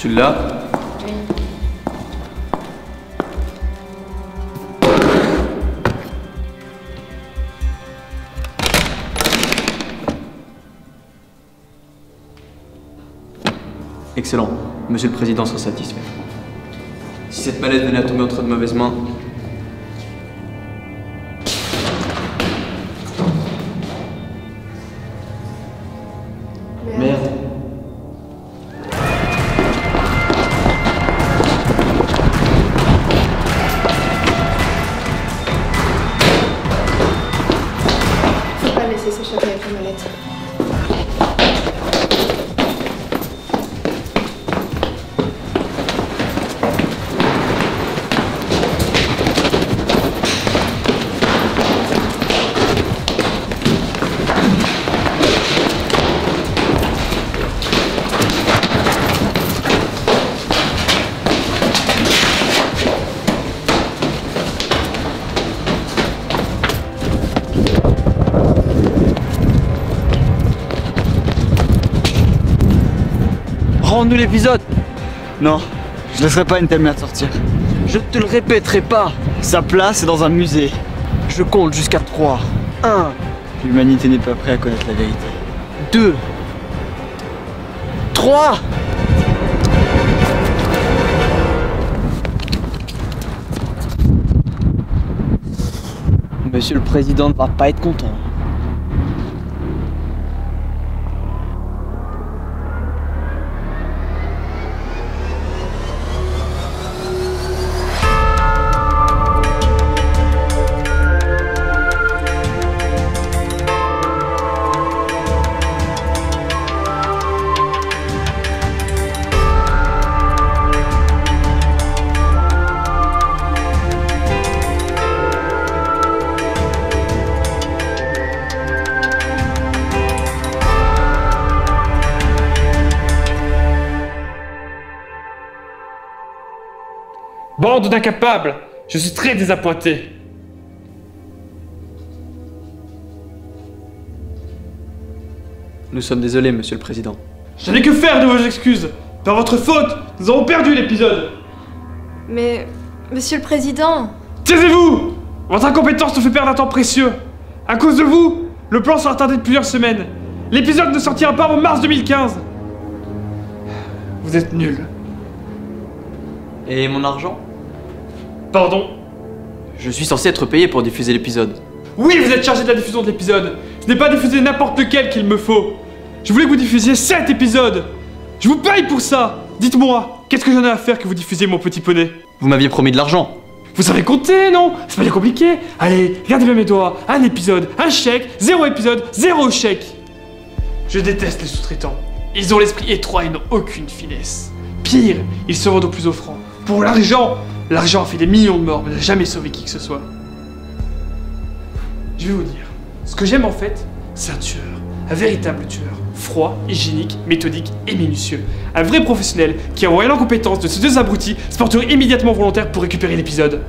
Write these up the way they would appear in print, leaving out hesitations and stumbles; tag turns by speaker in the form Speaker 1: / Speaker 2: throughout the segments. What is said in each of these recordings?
Speaker 1: Tu l'as?
Speaker 2: Oui.
Speaker 1: Excellent. Monsieur le Président sera satisfait. Si cette mallette venait à tomber entre de mauvaises mains... Merde.
Speaker 2: Faut pas laisser s'échapper avec la mallette.
Speaker 3: Rends-nous l'épisode. Non, je laisserai pas une telle merde sortir. Je te le répéterai pas. Sa place est dans un musée. Je compte jusqu'à 3. 1. L'humanité n'est pas prête à connaître la vérité. 2. 3. Monsieur le Président ne va pas être content.
Speaker 4: Bande d'incapables! Je suis très désappointé.
Speaker 1: Nous sommes désolés, Monsieur le Président.
Speaker 4: Je n'ai que faire de vos excuses. Par votre faute, nous avons perdu l'épisode.
Speaker 2: Mais, Monsieur le Président...
Speaker 4: Taisez-vous! Votre incompétence nous fait perdre un temps précieux. À cause de vous, le plan sera retardé de plusieurs semaines. L'épisode ne sortira pas avant mars 2015. Vous êtes nuls.
Speaker 1: Et mon argent?
Speaker 4: Pardon?
Speaker 1: Je suis censé être payé pour diffuser l'épisode.
Speaker 4: Oui, vous êtes chargé de la diffusion de l'épisode. Ce n'est pas diffuser n'importe lequel qu'il me faut. Je voulais que vous diffusiez 7 épisodes. Je vous paye pour ça. Dites-moi, qu'est-ce que j'en ai à faire que vous diffusiez mon petit poney?
Speaker 1: Vous m'aviez promis de l'argent.
Speaker 4: Vous savez compter, non? C'est pas bien compliqué. Allez, regardez bien mes doigts. Un épisode, un chèque, 0 épisode, 0 chèque. Je déteste les sous-traitants. Ils ont l'esprit étroit et n'ont aucune finesse. Pire, ils se vendent au plus offrant. Pour l'argent, l'argent a fait des millions de morts, mais n'a jamais sauvé qui que ce soit. Je vais vous dire, ce que j'aime en fait, c'est un tueur. Un véritable tueur. Froid, hygiénique, méthodique et minutieux. Un vrai professionnel qui, en voyant l'incompétence de ces deux abrutis, se porterait immédiatement volontaire pour récupérer l'épisode.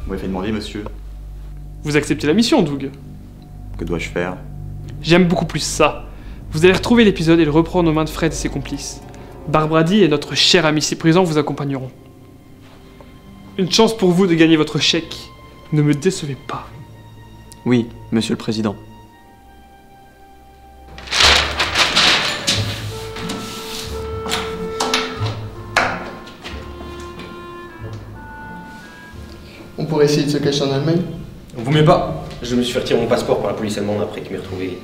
Speaker 5: Vous m'avez fait demander, monsieur.
Speaker 4: Vous acceptez la mission, Doug?
Speaker 5: Que dois-je faire?
Speaker 4: J'aime beaucoup plus ça. Vous allez retrouver l'épisode et le reprendre aux mains de Fred et ses complices. Barbrady et notre cher ami ici présent vous accompagneront. Une chance pour vous de gagner votre chèque. Ne me décevez pas.
Speaker 1: Oui, Monsieur le Président.
Speaker 6: On pourrait essayer de se cacher en Allemagne.
Speaker 7: Vous m'aimez pas? Je me suis fait retirer mon passeport par la police allemande après qu'il m'ait retrouvé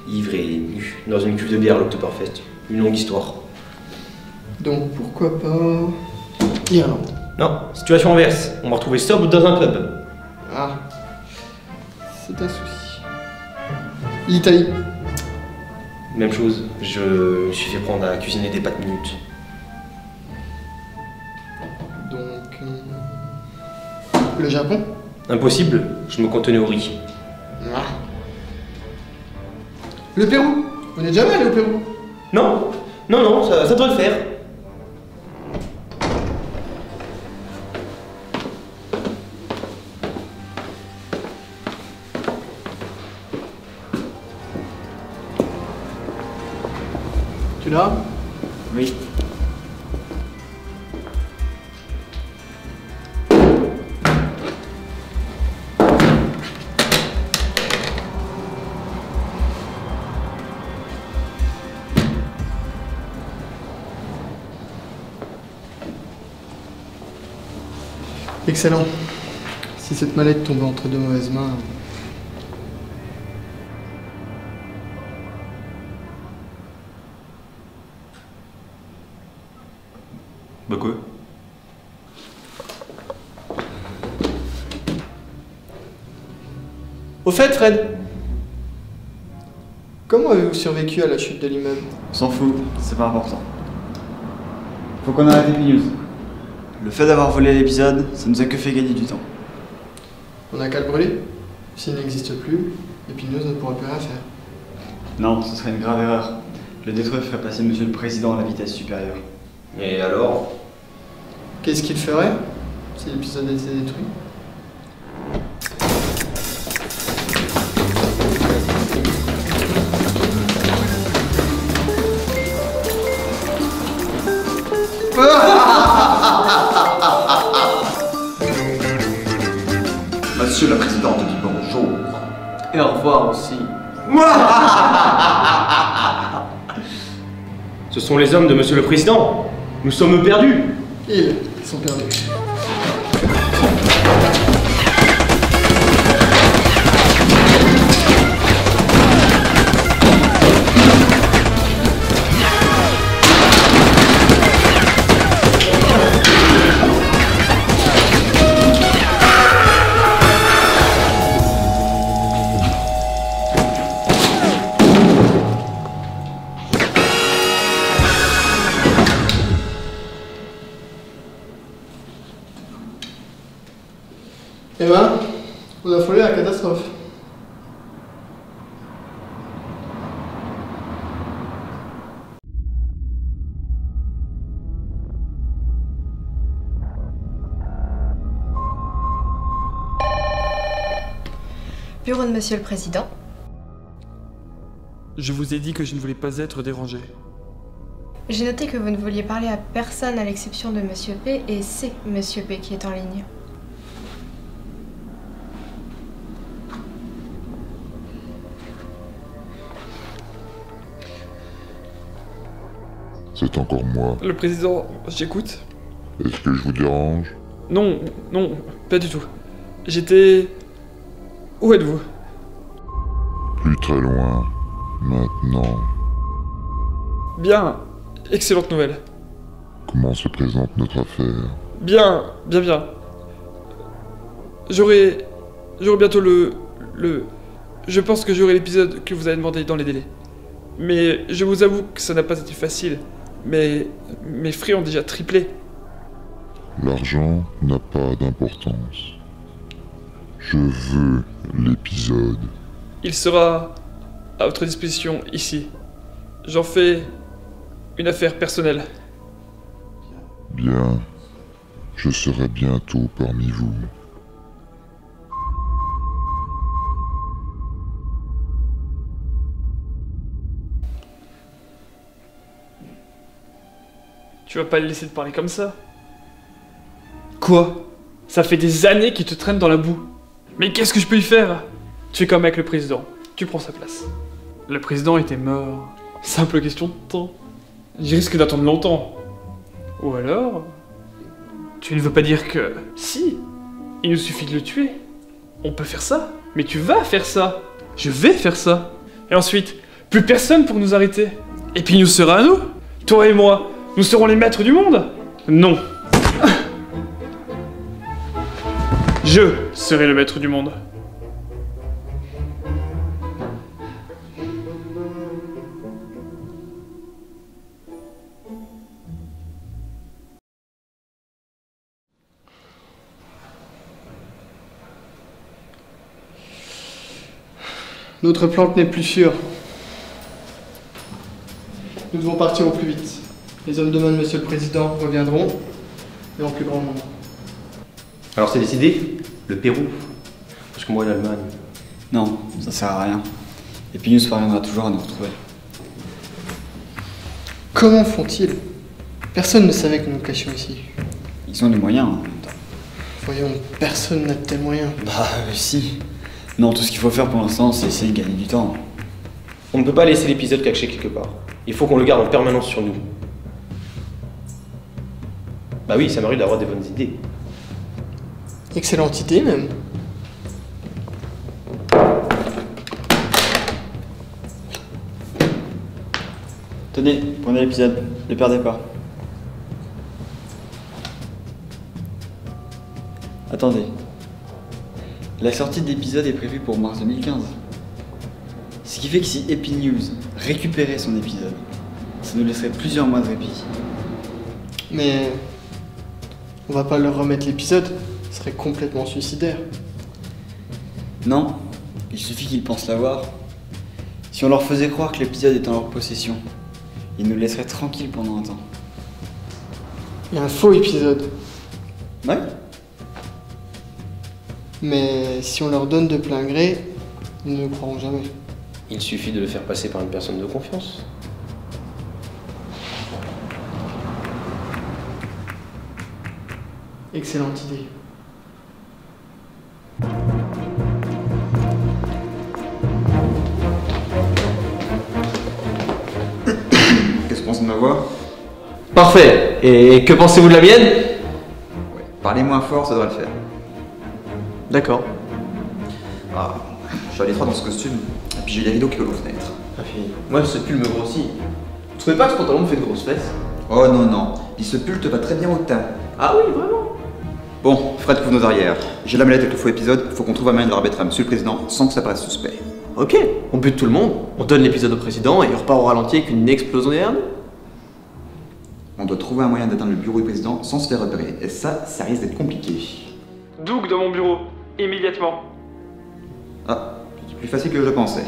Speaker 7: ivre et nu dans une cuve de bière à l'Oktoberfest. Une longue histoire.
Speaker 6: Donc pourquoi pas... l'Irlande.
Speaker 7: Non, situation inverse. On m'a retrouvé sobre dans un pub.
Speaker 6: Ah, c'est un souci. L'Italie.
Speaker 7: Même chose, je me suis fait prendre à cuisiner des pâtes minutes.
Speaker 6: Donc... le Japon.
Speaker 7: Impossible, je me contenais au riz.
Speaker 6: Ah. Le Pérou. On est jamais allé au Pérou.
Speaker 7: Non, non, non, ça devrait le faire.
Speaker 6: là?
Speaker 3: Oui.
Speaker 6: Excellent. Si cette mallette tombait entre de mauvaises mains...
Speaker 5: Bah quoi?
Speaker 6: Au fait, Fred, comment avez-vous survécu à la chute de l'immeuble?
Speaker 3: On s'en fout, c'est pas important. Faut qu'on arrête Epinews. Le fait d'avoir volé l'épisode, ça nous a que fait gagner du temps.
Speaker 6: On n'a qu'à le brûler. S'il n'existe plus, Epinews ne pourra plus rien faire.
Speaker 3: Non, ce serait une grave erreur. Le détruire ferait passer Monsieur le Président à la vitesse supérieure.
Speaker 7: Et alors?
Speaker 6: Qu'est-ce qu'il ferait si l'épisode était détruit?
Speaker 5: Monsieur la Présidente dit bonjour.
Speaker 1: Et au revoir aussi.
Speaker 7: Ce sont les hommes de Monsieur le Président. Nous sommes perdus.
Speaker 6: Ils sont perdus. Eh ben, on a frôlé la catastrophe.
Speaker 2: Bureau de Monsieur le Président.
Speaker 4: Je vous ai dit que je ne voulais pas être dérangé.
Speaker 2: J'ai noté que vous ne vouliez parler à personne à l'exception de Monsieur P et c'est Monsieur P qui est en ligne.
Speaker 8: C'est encore moi.
Speaker 4: Le président, j'écoute.
Speaker 8: Est-ce que je vous dérange?
Speaker 4: Non, non, pas du tout. J'étais... Où êtes-vous?
Speaker 8: Plus très loin. Maintenant.
Speaker 4: Bien, excellente nouvelle.
Speaker 8: Comment se présente notre affaire?
Speaker 4: Bien, bien, bien. J'aurai bientôt le... Je pense que j'aurai l'épisode que vous avez demandé dans les délais. Mais je vous avoue que ça n'a pas été facile. Mais mes frais ont déjà triplé.
Speaker 8: L'argent n'a pas d'importance. Je veux l'épisode.
Speaker 4: Il sera à votre disposition ici. J'en fais une affaire personnelle.
Speaker 8: Bien. Je serai bientôt parmi vous.
Speaker 4: Tu vas pas le laisser te parler comme ça? Quoi? Ça fait des années qu'il te traîne dans la boue. Mais qu'est-ce que je peux y faire? Tu es comme avec le président. Tu prends sa place. Le président était mort. Simple question de temps. Je risque d'attendre longtemps. Ou alors... Tu ne veux pas dire que... Si, il nous suffit de le tuer. On peut faire ça. Mais tu vas faire ça. Je vais faire ça. Et ensuite, plus personne pour nous arrêter. Et puis il nous sera à nous. Toi et moi, nous serons les maîtres du monde. Non. Je serai le maître du monde.
Speaker 6: Notre plante n'est plus sûre. Nous devons partir au plus vite. Les hommes de main de Monsieur le Président reviendront, et en plus grand nombre.
Speaker 7: Alors c'est décidé? Le Pérou? Parce que moi l'Allemagne.
Speaker 3: Non, ça sert à rien. Epinews parviendra toujours à nous retrouver.
Speaker 6: Comment font-ils? Personne ne savait que nous nous cachions ici.
Speaker 3: Ils ont les moyens en même temps.
Speaker 6: Voyons, personne n'a de tels moyens.
Speaker 3: Bah si. Non, tout ce qu'il faut faire pour l'instant, c'est essayer de gagner du temps.
Speaker 7: On ne peut pas laisser l'épisode caché quelque part. Il faut qu'on le garde en permanence sur nous. Bah oui, ça m'arrive d'avoir des bonnes idées.
Speaker 6: Excellente idée même.
Speaker 3: Tenez, prenez l'épisode, ne perdez pas. Attendez. La sortie de l'épisode est prévue pour mars 2015. Ce qui fait que si Epi News récupérait son épisode, ça nous laisserait plusieurs mois de répit.
Speaker 6: Mais on va pas leur remettre l'épisode, ce serait complètement suicidaire.
Speaker 3: Non, il suffit qu'ils pensent l'avoir. Si on leur faisait croire que l'épisode est en leur possession, ils nous laisseraient tranquilles pendant un temps.
Speaker 6: Il y a un faux épisode.
Speaker 3: Ouais.
Speaker 6: Mais si on leur donne de plein gré, ils ne nous croiront jamais.
Speaker 7: Il suffit de le faire passer par une personne de confiance.
Speaker 6: Excellente idée.
Speaker 5: Qu'est-ce qu'on pense de ma voix?
Speaker 7: Parfait. Et que pensez-vous de la mienne?
Speaker 5: Ouais. Parlez moins fort, ça devrait le faire.
Speaker 1: D'accord.
Speaker 5: Ah, je suis à l'étroit dans ce costume, et puis j'ai des rideaux qui collent aux fenêtres.
Speaker 1: Moi, ce pull me grossit. Vous trouvez pas que ce pantalon me fait de grosses fesses?
Speaker 5: Oh non, non, puis ce pull te va très bien au teint.
Speaker 1: Ah oui, vraiment?
Speaker 5: Bon, Fred couvre nos arrières. J'ai la mallette avec le faux épisode, faut qu'on trouve un moyen de le remettre à Monsieur le Président sans que ça paraisse suspect.
Speaker 1: Ok, on bute tout le monde, on donne l'épisode au président et il repart au ralenti avec une explosion derrière nous.
Speaker 5: On doit trouver un moyen d'atteindre le bureau du président sans se faire repérer, et ça risque d'être compliqué.
Speaker 4: Doug dans mon bureau, immédiatement.
Speaker 5: Ah, c'est plus facile que je le pensais.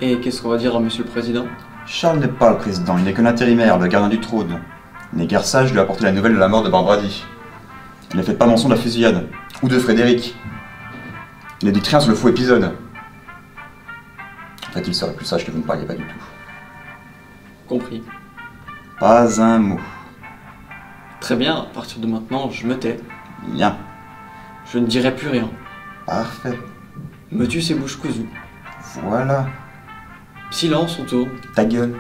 Speaker 3: Et qu'est-ce qu'on va dire à Monsieur le Président?
Speaker 5: Charles n'est pas le président, il n'est que l'intérimaire, le gardien du trône. Il n'est guère sage de lui apporter la nouvelle de la mort de Barbrady. Il ne fait pas mention de la fusillade, ou de Frédéric. Il a dit rien sur le faux épisode. En fait, il serait plus sage que vous ne parliez pas du tout.
Speaker 3: Compris.
Speaker 5: Pas un mot.
Speaker 3: Très bien, à partir de maintenant, je me tais.
Speaker 5: Bien.
Speaker 3: Je ne dirai plus rien.
Speaker 5: Parfait.
Speaker 3: Motus et bouche cousue.
Speaker 5: Voilà.
Speaker 3: Silence autour.
Speaker 5: Ta gueule.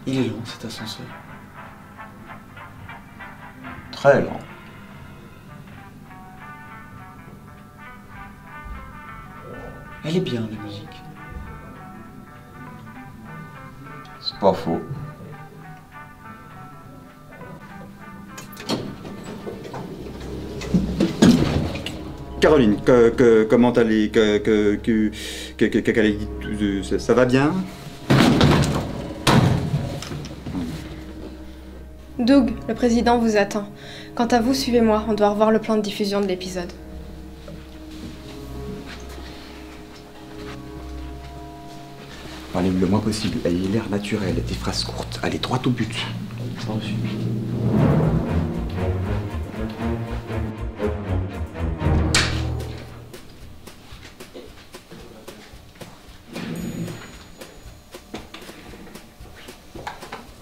Speaker 3: Il est lent cet ascenseur.
Speaker 5: Très lent.
Speaker 3: Elle est bien la musique.
Speaker 5: C'est pas faux. Caroline, comment allez, ça va bien?
Speaker 2: Doug, le président vous attend. Quant à vous, suivez-moi, on doit revoir le plan de diffusion de l'épisode.
Speaker 5: Parlez le moins possible, ayez l'air naturel, des phrases courtes, allez droit au but.
Speaker 3: Pas reçu.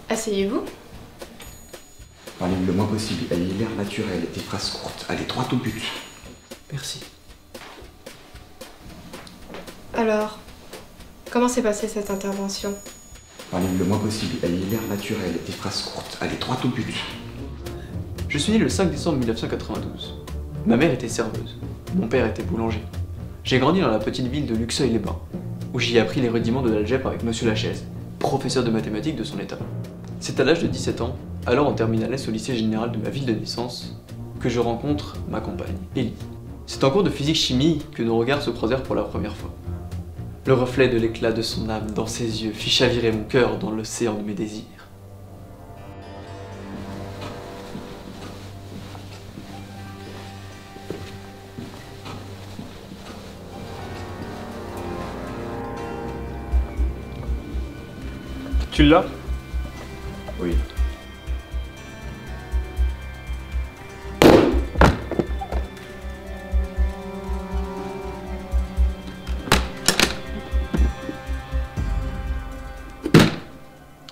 Speaker 2: Asseyez-vous.
Speaker 5: Parlez le moins possible, ayez l'air naturel, des phrases courtes, allez droit au but.
Speaker 1: Merci.
Speaker 2: Alors, comment s'est passée cette intervention?
Speaker 5: Parlez le moins possible, ayez l'air naturel, des phrases courtes, allez droit au but.
Speaker 1: Je suis né le 5 décembre 1992. Ma mère était serveuse. Mon père était boulanger. J'ai grandi dans la petite ville de Luxeuil-les-Bains, où j'y ai appris les rudiments de l'algèbre avec Monsieur Lachaise, professeur de mathématiques de son état. C'est à l'âge de 17 ans, alors en terminale S au lycée général de ma ville de naissance, que je rencontre ma compagne, Ellie. C'est en cours de physique-chimie que nos regards se croisèrent pour la première fois. Le reflet de l'éclat de son âme dans ses yeux fit chavirer mon cœur dans l'océan de mes désirs.
Speaker 4: Tu l'as?
Speaker 5: Oui.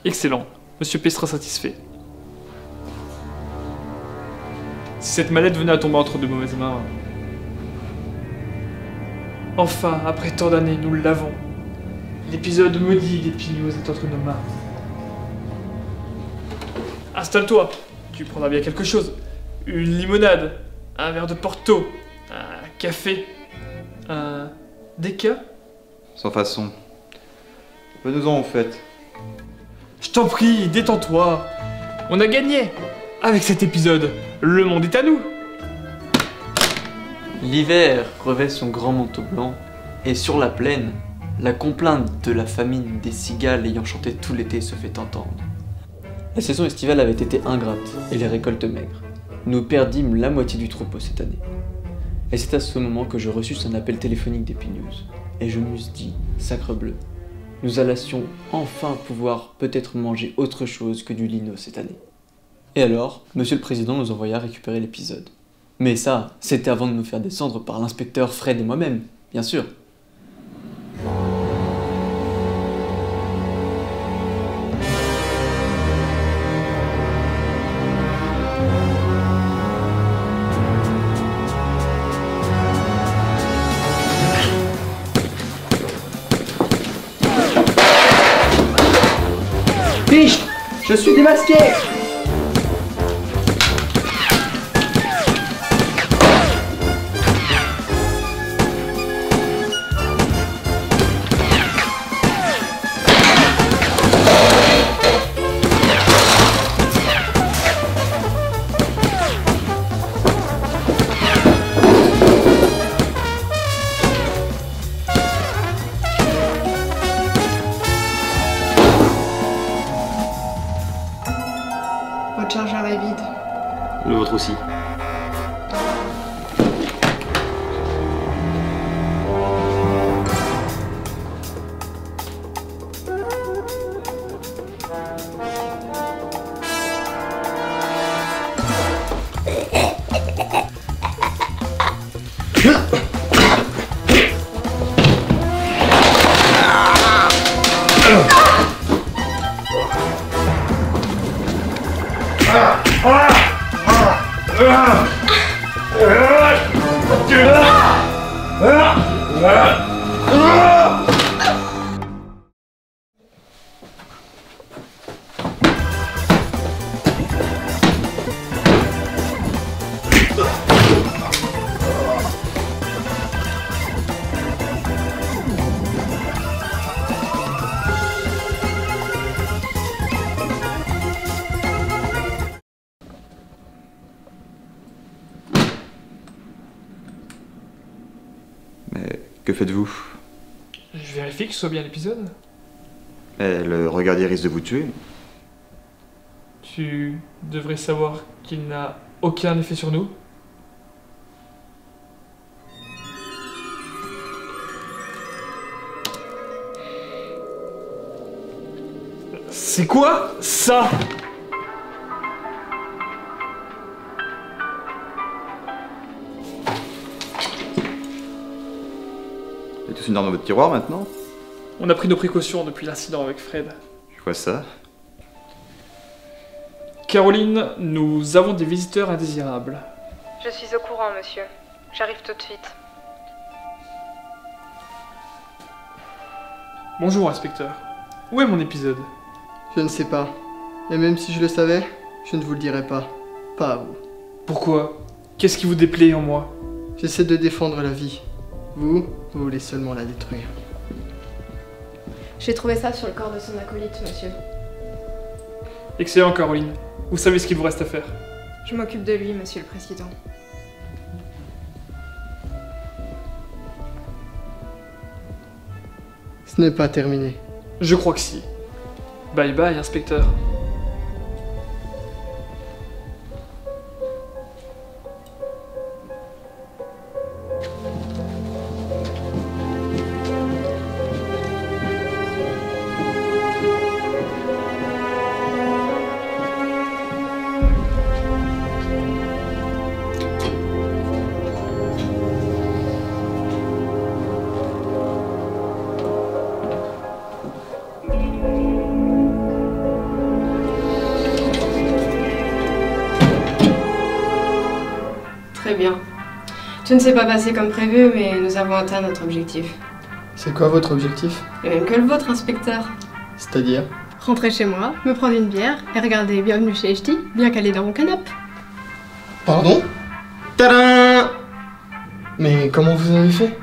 Speaker 4: Excellent. Monsieur P sera satisfait. Si cette mallette venait à tomber entre de mauvaises mains... Enfin, après tant d'années, nous l'avons. L'épisode maudit d'Epi News est entre nos mains. Installe-toi. Tu prendras bien quelque chose. Une limonade, un verre de Porto, un café, un déca.
Speaker 5: Sans façon. Venez-en, en fait.
Speaker 4: Je t'en prie, détends-toi. On a gagné. Avec cet épisode, le monde est à nous.
Speaker 1: L'hiver revêt son grand manteau blanc, et sur la plaine, la complainte de la famine des cigales ayant chanté tout l'été se fait entendre. La saison estivale avait été ingrate, et les récoltes maigres. Nous perdîmes la moitié du troupeau cette année. Et c'est à ce moment que je reçus un appel téléphonique d'Epi News, et je m'eusse dit, sacrebleu, nous allassions enfin pouvoir peut-être manger autre chose que du lino cette année. Et alors, Monsieur le Président nous envoya récupérer l'épisode. Mais ça, c'était avant de nous faire descendre par l'inspecteur Fred et moi-même, bien sûr.
Speaker 6: Fiche, je suis démasqué.
Speaker 2: Votre chargeur est vide.
Speaker 7: Le vôtre aussi.
Speaker 5: Mais que faites-vous?
Speaker 4: Je vérifie que ce soit bien l'épisode.
Speaker 5: Mais le regarder risque de vous tuer.
Speaker 4: Tu devrais savoir qu'il n'a aucun effet sur nous. C'est quoi ça?
Speaker 5: Il y a tous une dans votre tiroir maintenant?
Speaker 4: On a pris nos précautions depuis l'incident avec Fred.
Speaker 5: Je vois ça.
Speaker 4: Caroline, nous avons des visiteurs indésirables.
Speaker 2: Je suis au courant, monsieur. J'arrive tout de suite.
Speaker 4: Bonjour, inspecteur. Où est mon épisode?
Speaker 6: Je ne sais pas. Et même si je le savais, je ne vous le dirai pas. Pas à vous.
Speaker 4: Pourquoi? Qu'est-ce qui vous déplaît en moi?
Speaker 6: J'essaie de défendre la vie. Vous voulez seulement la détruire.
Speaker 2: J'ai trouvé ça sur le corps de son acolyte, monsieur.
Speaker 4: Excellent, Caroline. Vous savez ce qu'il vous reste à faire.
Speaker 2: Je m'occupe de lui, monsieur le président.
Speaker 6: Ce n'est pas terminé.
Speaker 4: Je crois que si. Bye bye, inspecteur.
Speaker 2: Tout ne s'est pas passé comme prévu, mais nous avons atteint notre objectif.
Speaker 6: C'est quoi votre objectif?
Speaker 2: Le même que le vôtre, inspecteur.
Speaker 6: C'est-à-dire?
Speaker 2: Rentrer chez moi, me prendre une bière et regarder Bienvenue chez Ch'ti, bien calé dans mon canapé.
Speaker 6: Pardon?
Speaker 7: Tadam!
Speaker 6: Mais comment vous avez fait?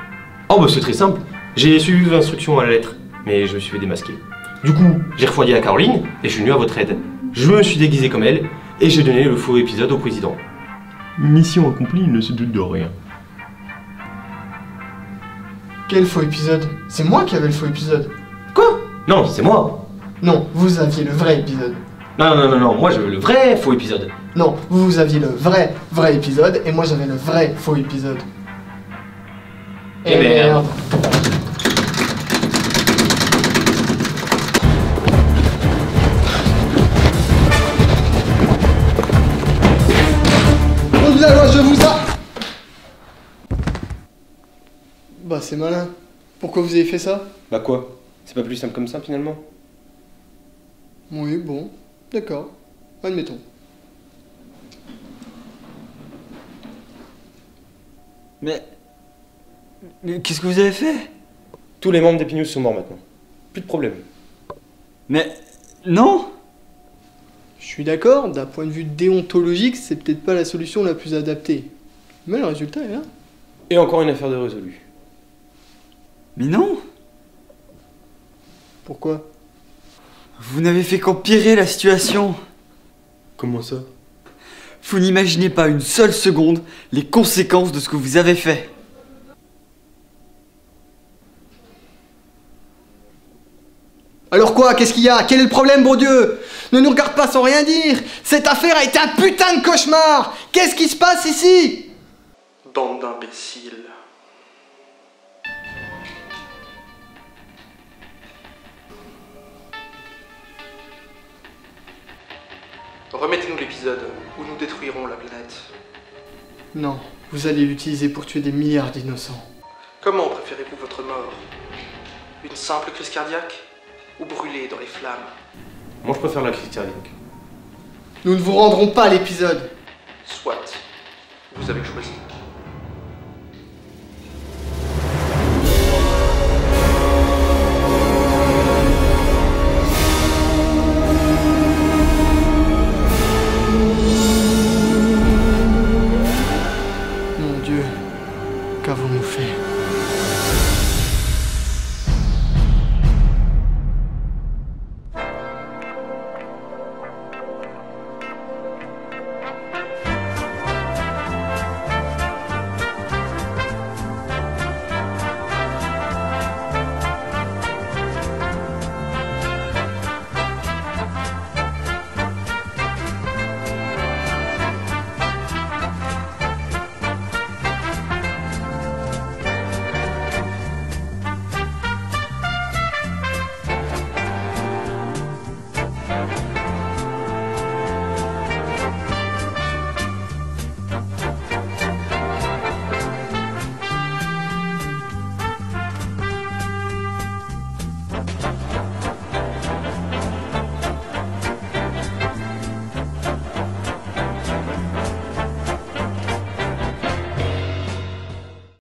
Speaker 7: Oh bah c'est très simple. J'ai suivi vos instructions à la lettre, mais je me suis fait démasquer. Du coup, j'ai refroidi à Caroline et je suis venu à votre aide. Je me suis déguisé comme elle et j'ai donné le faux épisode au président. Mission accomplie, il ne se doute de rien.
Speaker 6: Quel faux épisode? C'est moi qui avais le faux épisode.
Speaker 7: Quoi? Non, c'est moi.
Speaker 6: Non, vous aviez le vrai épisode.
Speaker 7: Non, moi j'avais le vrai faux épisode.
Speaker 6: Non, vous aviez le vrai épisode et moi j'avais le vrai faux épisode.
Speaker 7: Eh merde.
Speaker 6: Au-delà de la loi, je vous a... Bah c'est malin. Pourquoi vous avez fait ça?
Speaker 7: Bah quoi? C'est pas plus simple comme ça finalement?
Speaker 6: Oui, bon, d'accord. Admettons.
Speaker 3: Mais qu'est-ce que vous avez fait?
Speaker 7: Tous les membres d'Epinus sont morts maintenant. Plus de problème.
Speaker 3: Mais non!
Speaker 6: Je suis d'accord, d'un point de vue déontologique, c'est peut-être pas la solution la plus adaptée. Mais le résultat est là.
Speaker 7: Et encore une affaire de résolue.
Speaker 3: Mais non!
Speaker 6: Pourquoi?
Speaker 3: Vous n'avez fait qu'empirer la situation.
Speaker 7: Comment ça?
Speaker 3: Vous n'imaginez pas une seule seconde les conséquences de ce que vous avez fait.
Speaker 6: Alors quoi? Qu'est-ce qu'il y a? Quel est le problème, bon Dieu? Ne nous regarde pas sans rien dire. Cette affaire a été un putain de cauchemar. Qu'est-ce qui se passe ici?
Speaker 4: Bande d'imbéciles. Remettez-nous l'épisode où nous détruirons la planète.
Speaker 6: Non, vous allez l'utiliser pour tuer des milliards d'innocents.
Speaker 4: Comment préférez-vous votre mort? Une simple crise cardiaque ou brûler dans les flammes?
Speaker 7: Moi je préfère la crise cardiaque.
Speaker 6: Nous ne vous rendrons pas l'épisode.
Speaker 4: Soit. Vous avez choisi.